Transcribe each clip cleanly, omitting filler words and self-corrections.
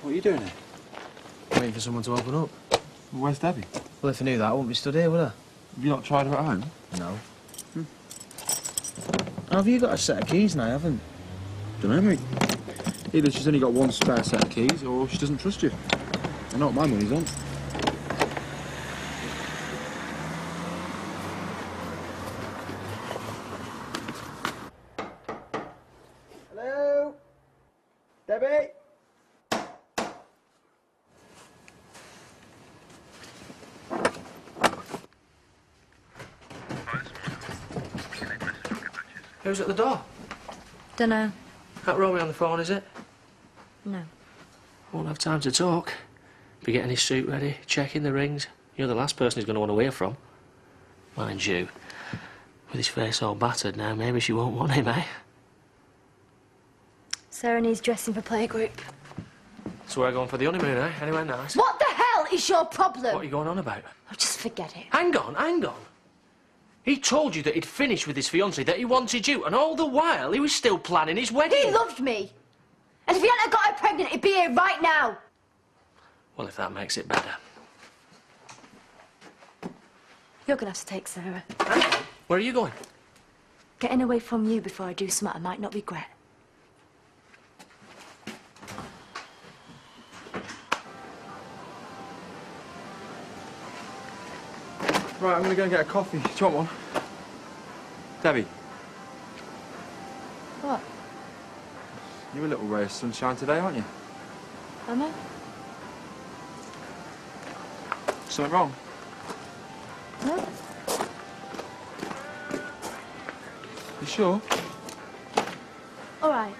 What are you doing here? Waiting for someone to open up. Well, where's Debbie? Well, if I knew that, I wouldn't be stood here, would I? Have you not tried her at home? No. Have you got a set of keys now, haven't? Don't know, mate. Either she's only got one spare set of keys, or she doesn't trust you. I know what my money's on. Hello? Debbie? Who's at the door? Dunno. That Romy on the phone, is it? No. Won't have time to talk. Be getting his suit ready, checking the rings. You're the last person he's going to want to hear from. Mind you, with his face all battered now, maybe she won't want him, eh? Sarah needs dressing for playgroup. So we're going for the honeymoon, eh? Anywhere nice? What the hell is your problem? What are you going on about? Oh, just forget it. Hang on, hang on. He told you that he'd finished with his fiancée, that he wanted you, and all the while he was still planning his wedding. He loved me. And if he hadn't got her pregnant, he'd be here right now. Well, if that makes it better. You're gonna have to take Sarah. Where are you going? Getting away from you before I do something I might not regret. Right, I'm gonna go and get a coffee. Do you want one? Debbie. What? You're a little ray of sunshine today, aren't you? Am I? Something wrong? No. You sure? All right.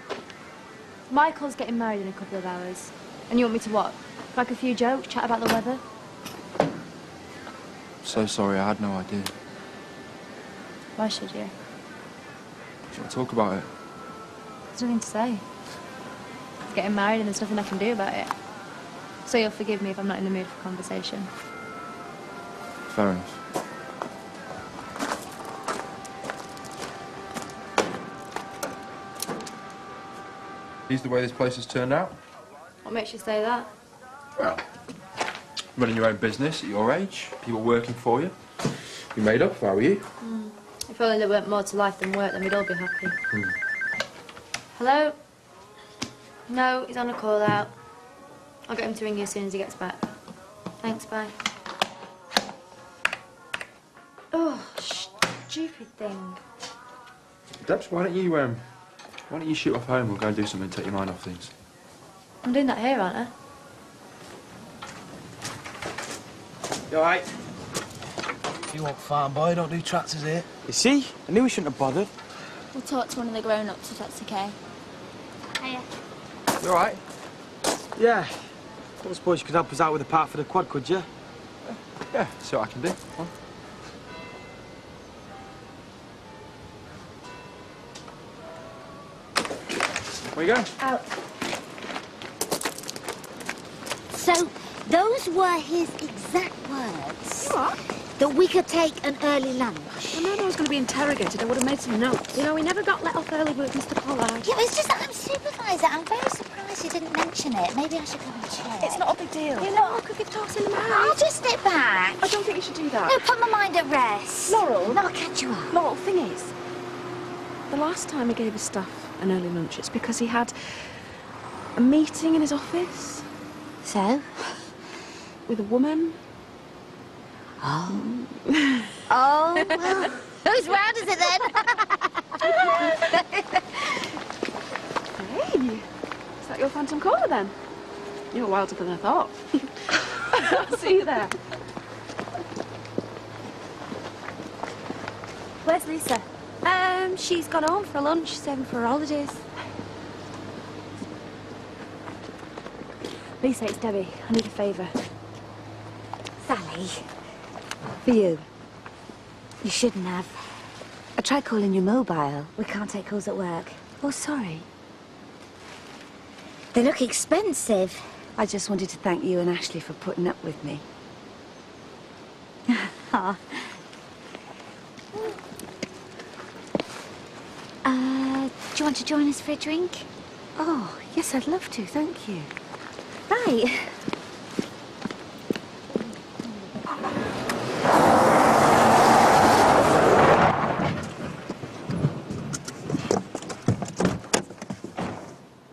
Michael's getting married in a couple of hours. And you want me to what? Crack a few jokes, chat about the weather? So sorry, I had no idea. Why should you? Do you want to talk about it? There's nothing to say. He's getting married and there's nothing I can do about it. So you'll forgive me if I'm not in the mood for conversation. Fair enough. Is the way this place has turned out? What makes you say that? Well, running your own business at your age, people working for you. You made up, how are you? If only there weren't more to life than work, then we'd all be happy. Hello? No, he's on a call out. I'll get him to ring you as soon as he gets back. Thanks, bye. Oh, stupid thing. Debs, why don't you shoot off home or go and do something to take your mind off things? I'm doing that here, aren't I? You all right? You want farm boy, don't do tractors here. You see? I knew we shouldn't have bothered. We'll talk to one of the grown-ups if that's okay. Hiya. You all right? Yeah. I don't suppose you could help us out with the part for the quad, could you? Yeah, see what I can do. Come on. Where you going? Out. So, those were his exact words. What? That we could take an early lunch. I know I was going to be interrogated. I would have made some notes. You know, we never got let off early with Mr. Pollard. Yeah, it's just that I'm supervisor. I'm very surprised you didn't mention it. Maybe I should go and check. It's not a big deal. You know, I could give talks in the marriage. I'll just step back. I don't think you should do that. No, put my mind at rest. Laurel? No, I'll catch you up. Laurel, thing is, the last time he gave his staff an early lunch, it's because he had a meeting in his office. So? With a woman. Oh. Oh, well, whose round is it then? Hey, is that your phantom caller then? You're wilder than I thought. I'll see you there. Where's Lisa? She's gone home for lunch, saving for her holidays. Lisa, it's Debbie. I need a favour. Sally, for you. You shouldn't have. I tried calling your mobile. We can't take calls at work. Oh, sorry. They look expensive. I just wanted to thank you and Ashley for putting up with me. Oh. Do you want to join us for a drink? Oh, yes, I'd love to, thank you. Right.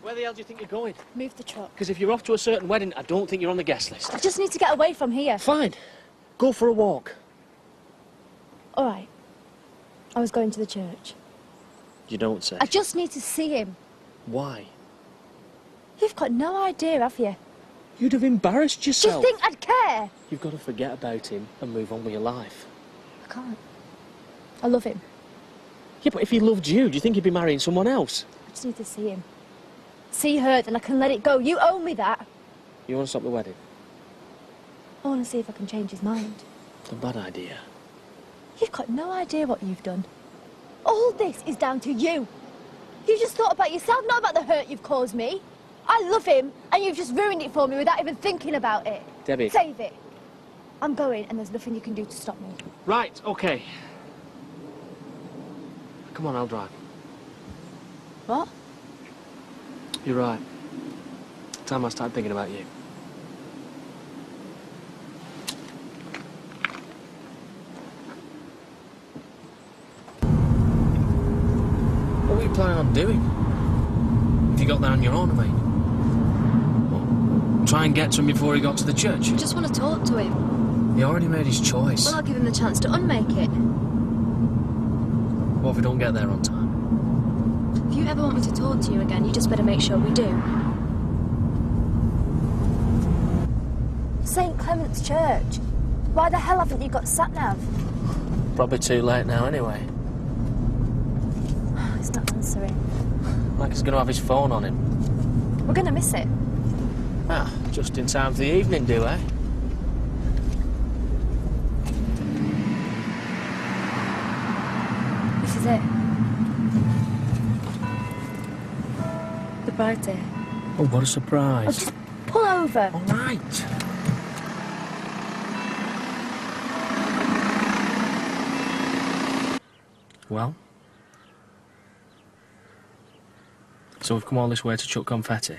Where the hell do you think you're going? Move the truck. Because if you're off to a certain wedding, I don't think you're on the guest list. I just need to get away from here. Fine. Go for a walk. All right. I was going to the church. You don't say. I just need to see him. Why? You've got no idea, have you? You'd have embarrassed Do you yourself. think I'd care? You've got to forget about him and move on with your life. I can't. I love him. Yeah, but if he loved you, do you think he'd be marrying someone else? I just need to see him. See her, then I can let it go. You owe me that. You want to stop the wedding? I want to see if I can change his mind. It's a bad idea. You've got no idea what you've done. All this is down to you. You just thought about yourself, not about the hurt you've caused me. I love him, and you've just ruined it for me without even thinking about it. Debbie. Save it. I'm going, and there's nothing you can do to stop me. Right, okay. Come on, I'll drive. What? You're right. Time I start thinking about you. What were you planning on doing? If you got there on your own, I mean. What, try and get to him before he got to the church? I just want to talk to him. He already made his choice. Well, I'll give him the chance to unmake it. What if we don't get there on time? If you ever want me to talk to you again, you just better make sure we do. St. Clement's Church. Why the hell haven't you got sat-nav? Probably too late now, anyway. He's not answering. Like he's going to have his phone on him. We're going to miss it. Ah, just in time for the evening, do eh? This is it. The bride day. Oh, what a surprise. Oh, just pull over. All right. Well? So we've come all this way to chuck confetti?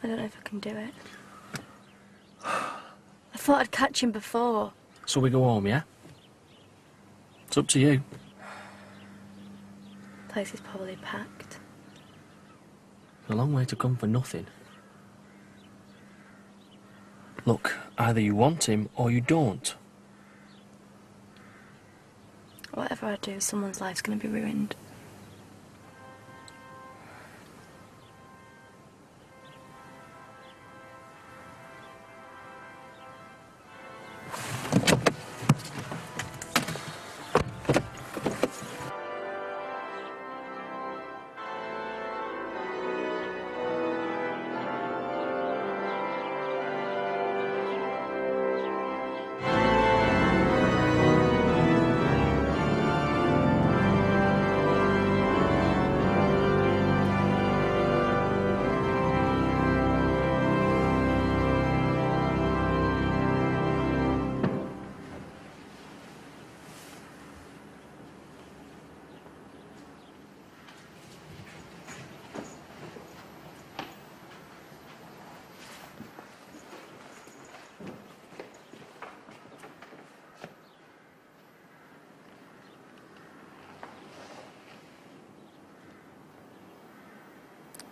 I don't know if I can do it. I thought I'd catch him before. So we go home, yeah? It's up to you. The place is probably packed. A long way to come for nothing. Look, either you want him or you don't. Whatever I do, someone's life's going to be ruined.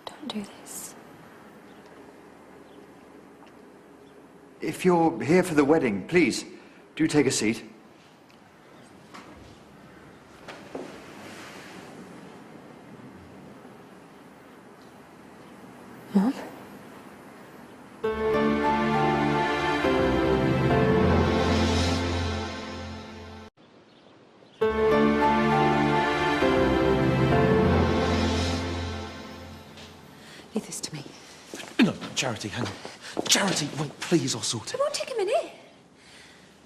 Don't do this. If you're here for the wedding, please, do take a seat. Mum? Leave this to me. No, Charity, hang on. Charity, wait, please, I'll sort It it. won't take a minute.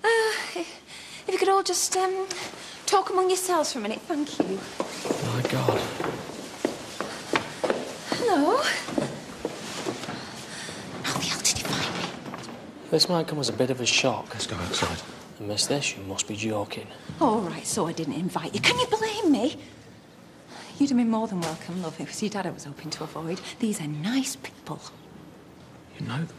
If you could all just, talk among yourselves for a minute. Thank you. My God. Hello. How the hell did you find me? This might come as a bit of a shock. Let's go outside. And miss this, you must be joking. All right, so I didn't invite you. Can you blame me? You'd have been more than welcome, love. It was your dad I was hoping to avoid. These are nice people. You know them?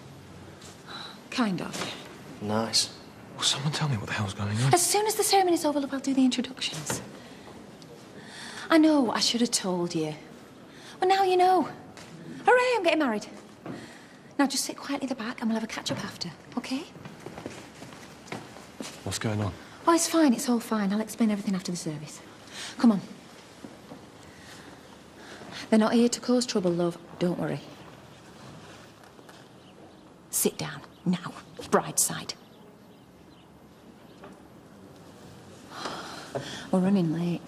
Kind of. Nice. Will someone tell me what the hell's going on? As soon as the ceremony's over, love, I'll do the introductions. I know, I should have told you. Well, now you know. Hooray, I'm getting married. Now just sit quietly at the back and we'll have a catch-up after, OK? What's going on? Oh, it's fine, it's all fine. I'll explain everything after the service. Come on. They're not here to cause trouble, love. Don't worry. Sit down, now. Bride's side. We're running late.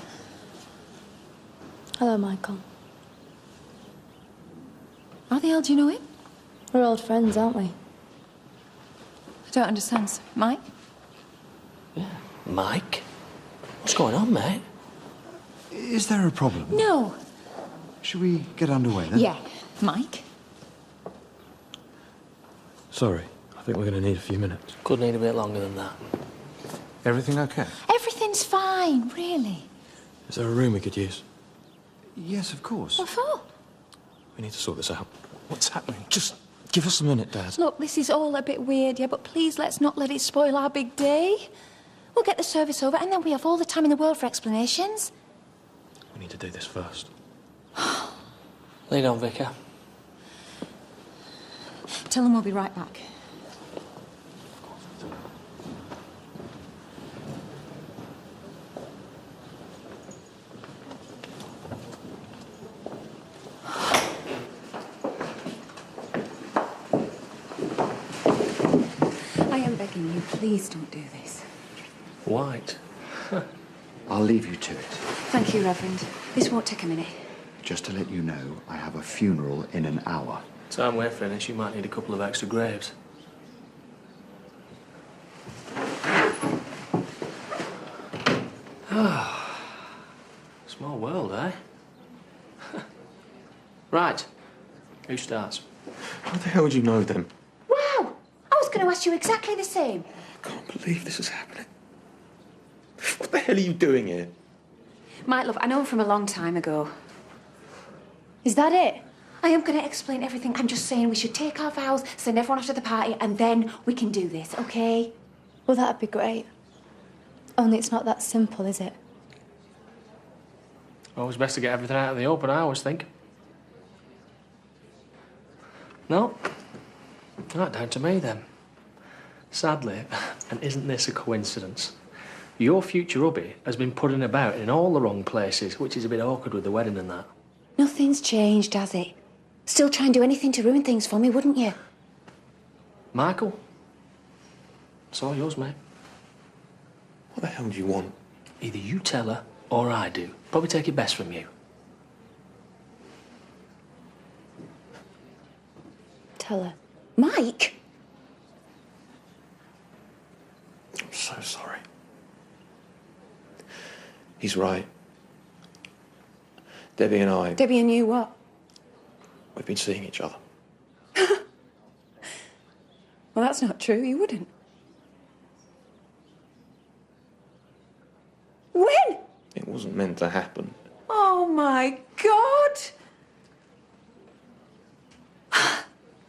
Hello, Michael. How the hell do you know him? We're old friends, aren't we? I don't understand. Mike? Yeah. Mike? What's going on, mate? Is there a problem? No. Should we get underway then? Yeah. Mike? Sorry, I think we're going to need a few minutes. Could need a bit longer than that. Everything okay? Everything's fine, really. Is there a room we could use? Yes, of course. What for? We need to sort this out. What's happening? Just give us a minute, Dad. Look, this is all a bit weird, yeah, but please let's not let it spoil our big day. We'll get the service over and then we have all the time in the world for explanations. We need to do this first. Lead on, Vicar. Tell them we'll be right back. I am begging you, please don't do this. White. I'll leave you to it. Thank you, Reverend. This won't take a minute. Just to let you know, I have a funeral in an hour. Time we're finished, you might need a couple of extra graves. Small world, eh? Right. Who starts? How the hell do you know them? Wow! I was going to ask you exactly the same. I can't believe this is happening. What the hell are you doing here? Mike, love, I know him from a long time ago. Is that it? I am going to explain everything. I'm just saying we should take our vows, send everyone off to the party, and then we can do this, OK? Well, that'd be great. Only it's not that simple, is it? Always best to get everything out of the open, I always think. No? Right, down to me then. Sadly, and isn't this a coincidence, your future hubby has been putting about in all the wrong places, which is a bit awkward with the wedding and that. Nothing's changed, has it? Still try and do anything to ruin things for me, wouldn't you? Michael? It's all yours, mate. What the hell do you want? Either you tell her, or I do. Probably take it best from you. Tell her. Mike? I'm so sorry. He's right. Debbie and I, Debbie and you what? we've been seeing each other. Well, that's not true. You wouldn't. When? It wasn't meant to happen. Oh, my God!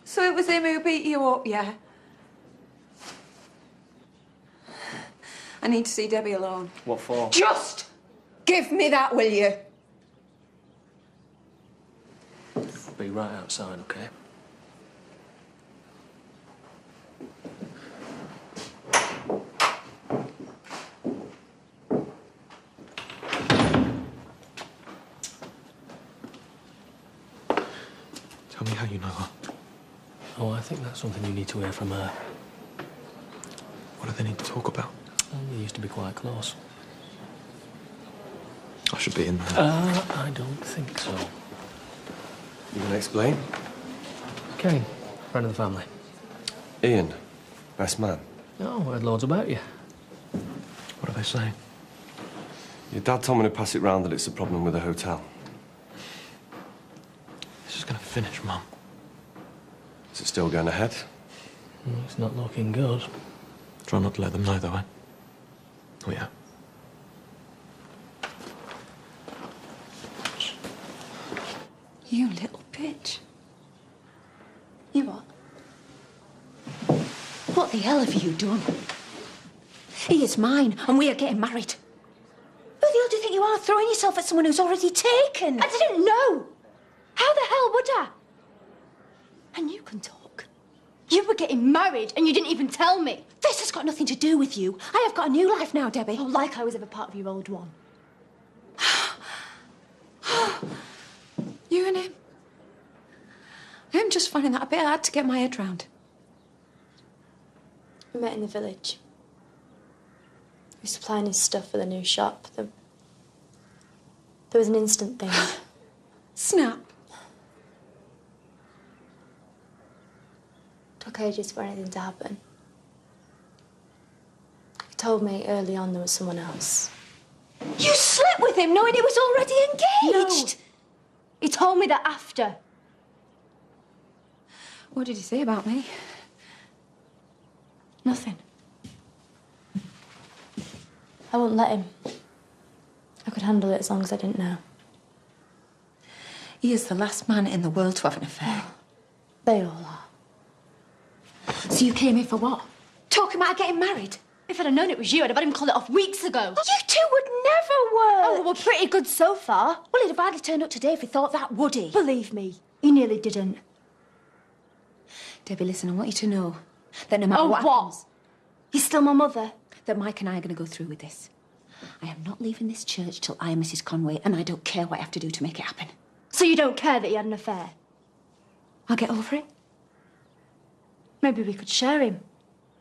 So it was him who beat you up, yeah? I need to see Debbie alone. What for? Just give me that, will you? I'll be right outside, OK? Tell me how you know her. Oh, I think that's something you need to hear from her. What do they need to talk about? Well, they used to be quite close. I should be in there. I don't think so. You gonna explain? Cain, friend of the family. Ian, best man. Oh, I heard loads about you. What are they saying? Your dad told me to pass it round that it's a problem with the hotel. This is going to finish, Mum. Is it still going ahead? It's not looking good. Try not to let them know, though, eh? Oh, yeah. You little bitch. You what? What the hell have you done? He is mine, and we are getting married. Who the hell do you think you are, throwing yourself at someone who's already taken? I didn't know. How the hell would I? And you can talk. You were getting married, and you didn't even tell me. This has got nothing to do with you. I have got a new life now, Debbie. Oh, like I was ever part of your old one. You and him. I'm just finding that a bit hard to get my head round. We met in the village. He was supplying his stuff for the new shop. There was an instant thing. Snap. Took ages for anything to happen. He told me early on there was someone else. You slept with him knowing he was already engaged? No. He told me that after. What did he say about me? Nothing. I wouldn't let him. I could handle it as long as I didn't know. He is the last man in the world to have an affair. They all are. So you came here for what? Talking about getting married? If I'd have known it was you, I'd have had him call it off weeks ago. You two would never work. Oh, we're pretty good so far. Well, he'd have hardly turned up today if he thought that, would he? Believe me, he nearly didn't. Debbie, listen, I want you to know that no matter what what? happens, He's still my mother. that Mike and I are going to go through with this. I am not leaving this church till I am Mrs. Conway, and I don't care what I have to do to make it happen. So you don't care that he had an affair? I'll get over it. Maybe we could share him.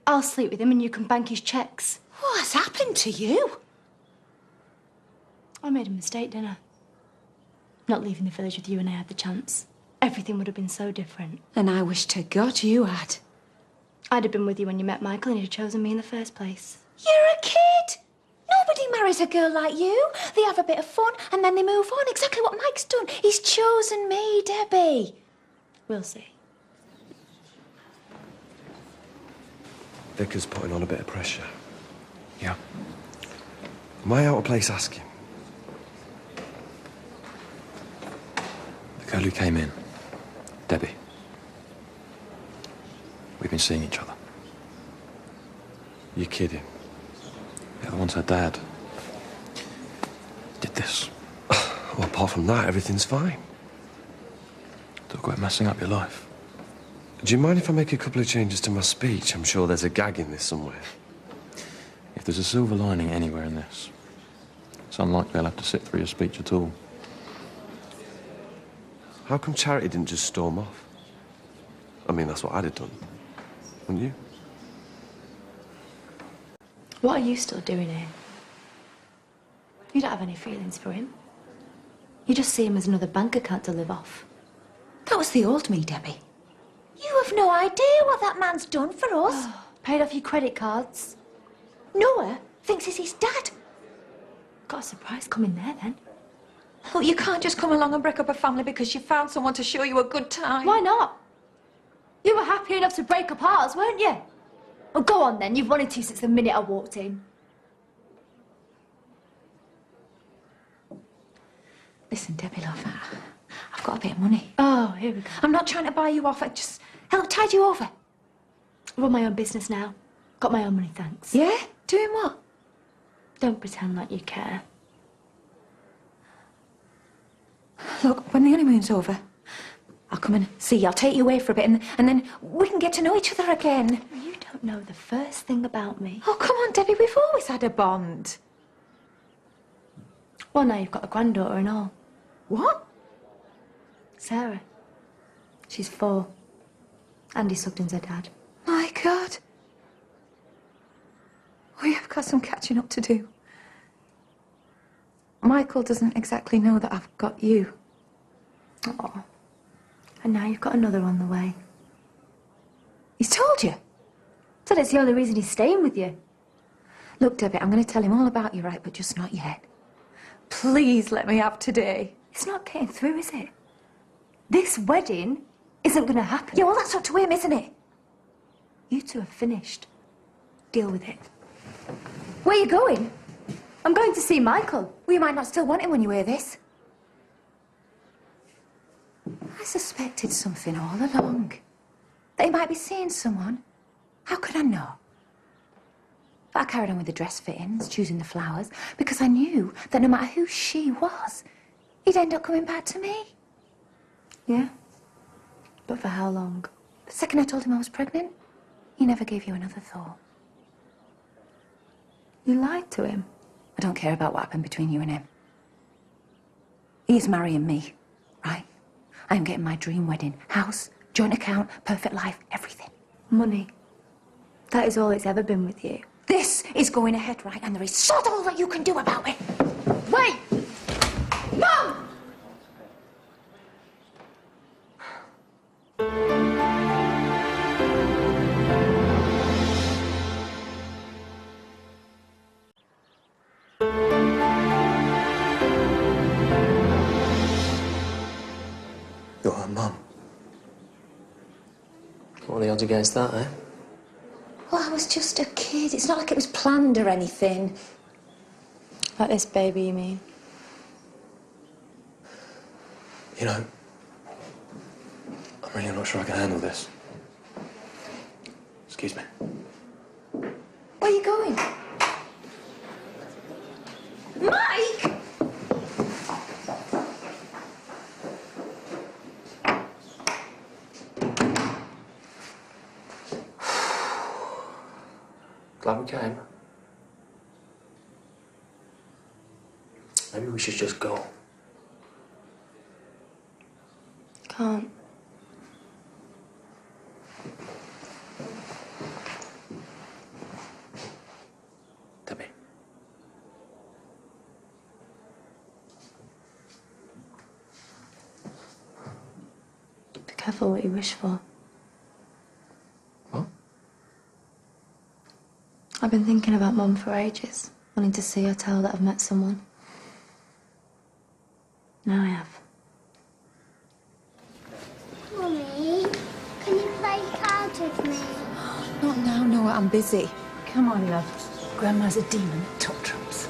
I'll sleep with him and you can bank his checks. What's happened to you? I made a mistake, didn't I? Not leaving the village with you when I had the chance. Everything would have been so different. And I wish to God you had. I'd have been with you when you met Michael and you'd have chosen me in the first place. You're a kid. Nobody marries a girl like you. They have a bit of fun and then they move on. Exactly what Mike's done. He's chosen me, Debbie. We'll see. Vicar's putting on a bit of pressure. Yeah. Am I out of place asking? The girl who came in, Debbie. We've been seeing each other. You're kidding. The other one's her dad. Did this. Well, apart from that, everything's fine. Talk about messing up your life. Do you mind if I make a couple of changes to my speech? I'm sure there's a gag in this somewhere. If there's a silver lining anywhere in this, it's unlikely I'll have to sit through your speech at all. How come Charity didn't just storm off? I mean, that's what I'd have done. Wouldn't you? What are you still doing here? You don't have any feelings for him. You just see him as another bank account to live off. That was the old me, Debbie. You have no idea what that man's done for us. Paid off your credit cards. Noah thinks he's his dad. Got a surprise coming there, then. Look, you can't just come along and break up a family because you found someone to show you a good time. Why not? You were happy enough to break up ours, weren't you? Oh, go on then. You've wanted to since the minute I walked in. Listen, Debbie, love, I've got a bit of money. Oh, here we go. I'm not trying to buy you off. I just help tide you over. I run my own business now. Got my own money, thanks. Yeah? Doing what? Don't pretend like you care. Look, when the honeymoon's over, I'll come and see you. I'll take you away for a bit and then we can get to know each other again. You don't know the first thing about me. Oh, come on, Debbie. We've always had a bond. Well, now you've got a granddaughter and all. What? Sarah. She's 4. Andy Sugden's her dad. My God. We have got some catching up to do. Michael doesn't exactly know that I've got you. Oh. And now you've got another on the way. He's told you? Said it's the only reason he's staying with you. Look, Debbie, I'm going to tell him all about you, right, but just not yet. Please let me have today. It's not getting through, is it? This wedding isn't going to happen. Yeah, well, that's up to him, isn't it? You two are finished. Deal with it. Where are you going? I'm going to see Michael. Well, you might not still want him when you hear this. I suspected something all along. That he might be seeing someone. How could I know? But I carried on with the dress fittings, choosing the flowers, because I knew that no matter who she was, he'd end up coming back to me. Yeah? But for how long? The second I told him I was pregnant, he never gave you another thought. You lied to him? I don't care about what happened between you and him. He's marrying me, right? I'm getting my dream wedding. House, joint account, perfect life, everything. Money. That is all it's ever been with you. This is going ahead, right? And there is sod all that you can do about it. Wait! Mum! You're her mum. What are the odds against that, eh? Well, I was just a kid. It's not like it was planned or anything. Like this baby, you mean? You know, I'm really not sure I can handle this. Excuse me. Where are you going? Mike! Glad we came. Maybe we should just go. Can't. Debbie. Be careful what you wish for. What? I've been thinking about Mum for ages, wanting to see her tell that I've met someone. Now I have. Mummy, can you play cards with me? Not now, Noah. I'm busy. Come on, love. Grandma's a demon at tantrums.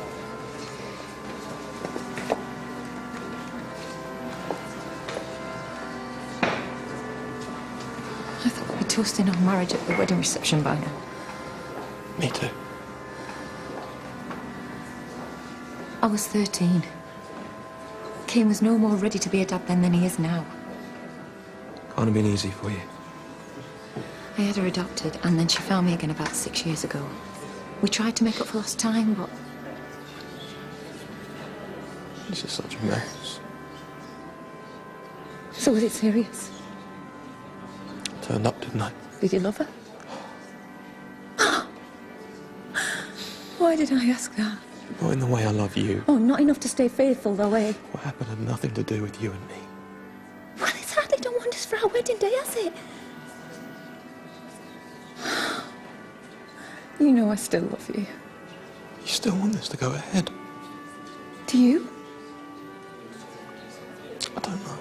I thought we'd be toasting our marriage at the wedding reception by now. Me too. I was 13. Cain was no more ready to be a dad then than he is now. Can't have been easy for you. I had her adopted, and then she found me again about 6 years ago. We tried to make up for lost time, but This is such a mess. so was it serious? Turned up, didn't I? Did you love her? Why did I ask that? Not in the way I love you. Oh, not enough to stay faithful, though, eh? What happened had nothing to do with you and me. Well, it's hardly done wonders for our wedding day, has it? You know I still love you. You still want this to go ahead? Do you? I don't know.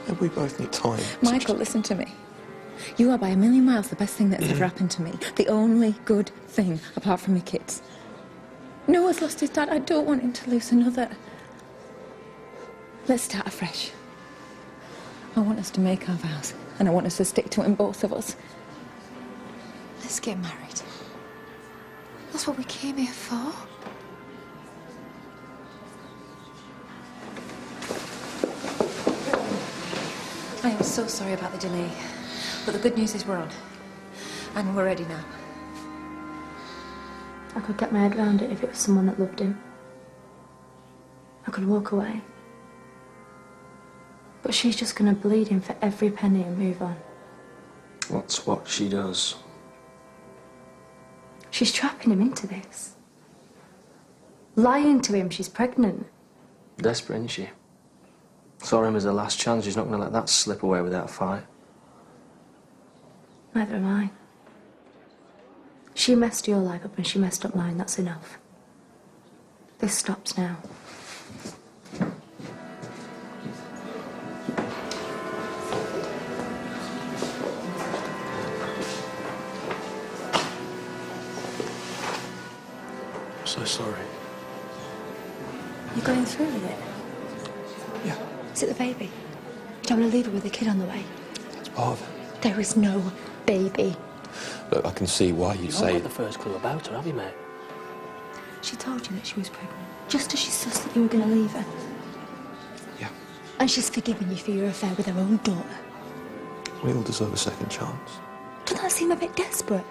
Maybe we both need time. Michael, listen to me. You are by a million miles the best thing that's ever happened to me. The only good thing, apart from my kids. Noah's lost his dad. I don't want him to lose another. Let's start afresh. I want us to make our vows, and I want us to stick to them, both of us. Let's get married. That's what we came here for. I am so sorry about the delay, but the good news is we're on, and we're ready now. I could get my head around it if it was someone that loved him. I could walk away. But she's just gonna bleed him for every penny and move on. What's what she does? She's trapping him into this. Lying to him she's pregnant. Desperate, isn't she? Saw him as a last chance. She's not going to let that slip away without a fight. Neither am I. She messed your life up and she messed up mine, that's enough. This stops now. I'm so sorry. You're going through with it? Yeah. Is it the baby? Do you want to leave her with the kid on the way? That's part of it. There is no baby. Look, I can see why you'd You say... haven't got the first clue about her, have you, mate? She told you that she was pregnant, just as she sussed that you were going to leave her. Yeah. And she's forgiven you for your affair with her own daughter. We all deserve a second chance. Doesn't that seem a bit desperate?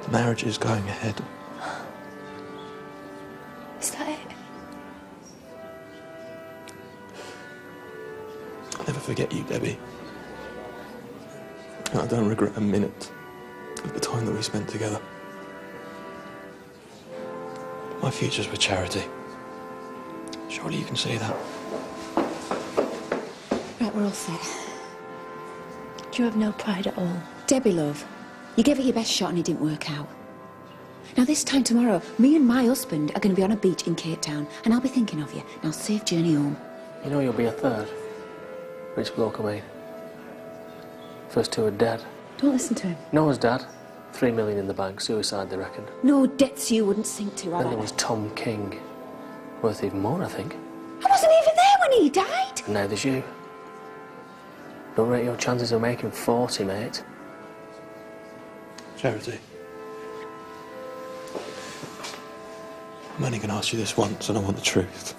The marriage is going ahead. Is that it? I'll never forget you, Debbie. And I don't regret a minute of the time that we spent together. My future's with charity. Surely you can see that. Right, we're all set. Do you have no pride at all? Debbie, love, you gave it your best shot and it didn't work out. Now, this time tomorrow, me and my husband are going to be on a beach in Cape Town, and I'll be thinking of you. Now, safe journey home. You know you'll be a third. Rich bloke, I mean. First two are dead. Don't listen to him. Noah's dad, 3 million in the bank, suicide, they reckon. No debts you wouldn't sink to, Then right? there was Tom King, worth even more, I think. I wasn't even there when he died. And now there's you. Don't rate your chances of making 40, mate. Charity. I'm only going to ask you this once, and I want the truth.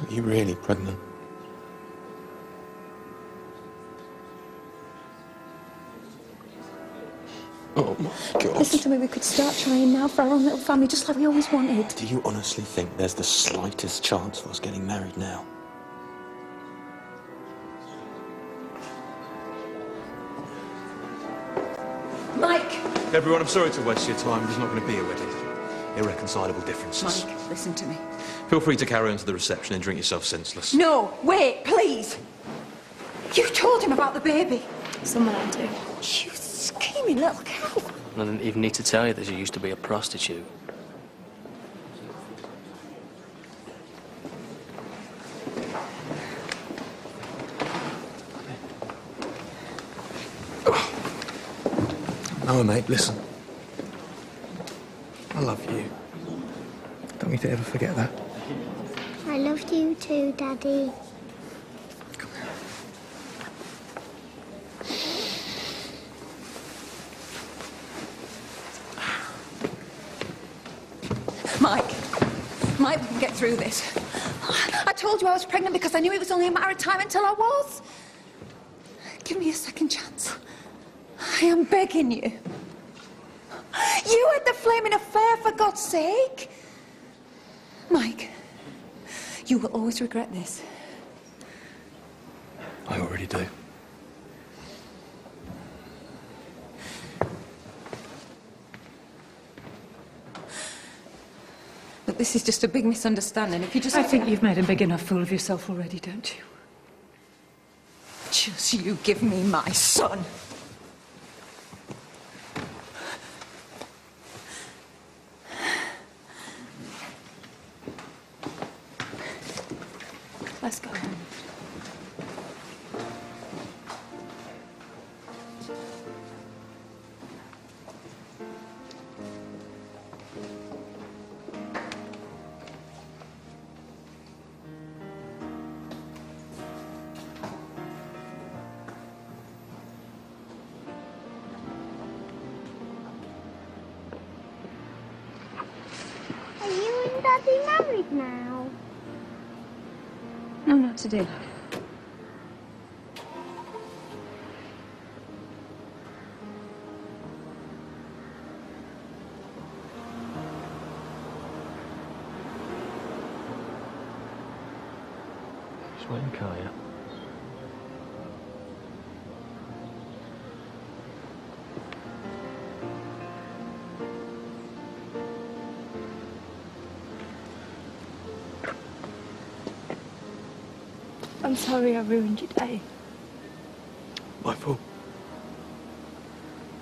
Are you really pregnant? Oh my God. Listen to me, we could start trying now for our own little family, just like we always wanted. Do you honestly think there's the slightest chance of us getting married now? Mike! Everyone, I'm sorry to waste your time. There's not going to be a wedding. Irreconcilable differences. Mike, listen to me. Feel free to carry on to the reception and drink yourself senseless. No, wait, please. You told him about the baby. Someone had to. You scheming little cow. I didn't even need to tell you that she used to be a prostitute. No, mate, listen. I love you. Don't you ever forget that. I loved you too, Daddy. Mike, we can get through this. I told you I was pregnant because I knew it was only a matter of time until I was. Give me a second chance. I am begging you. You had the flaming affair, for God's sake. Mike, you will always regret this. I already do. But this is just a big misunderstanding. If you just... I think you've made a big enough fool of yourself already, don't you? Just you give me my son. Let's go home. Are you and Daddy married now? No, not today. Just wait in the car, yeah? I'm sorry I ruined your day. My fault.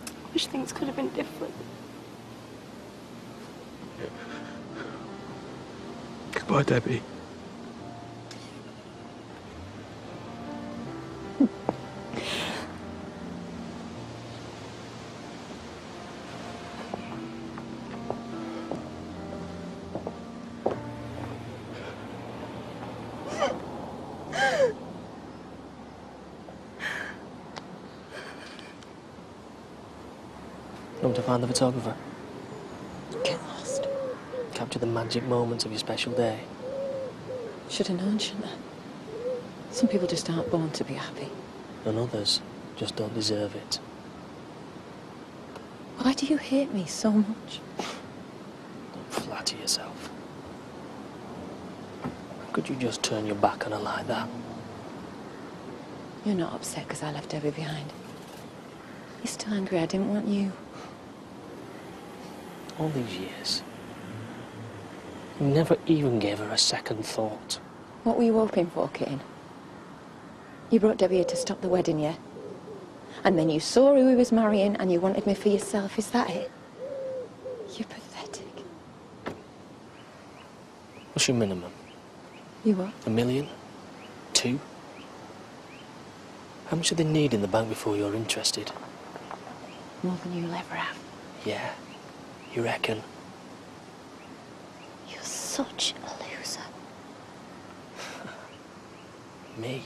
I wish things could have been different. Goodbye, Debbie. come to find the photographer? Get lost. Capture the magic moments of your special day. Should have known, shouldn't I? Some people just aren't born to be happy. And others just don't deserve it. Why do you hate me so much? Don't flatter yourself. How could you just turn your back on her like that? You're not upset because I left Debbie behind. You're still angry I didn't want you. All these years, you never even gave her a second thought. What were you hoping for, Cain? You brought Debbie here to stop the wedding, yeah? And then you saw who he was marrying and you wanted me for yourself, is that it? You're pathetic. What's your minimum? You what? $1 million? 2? How much do they need in the bank before you're interested? More than you'll ever have. Yeah, you reckon? You're such a loser. Me?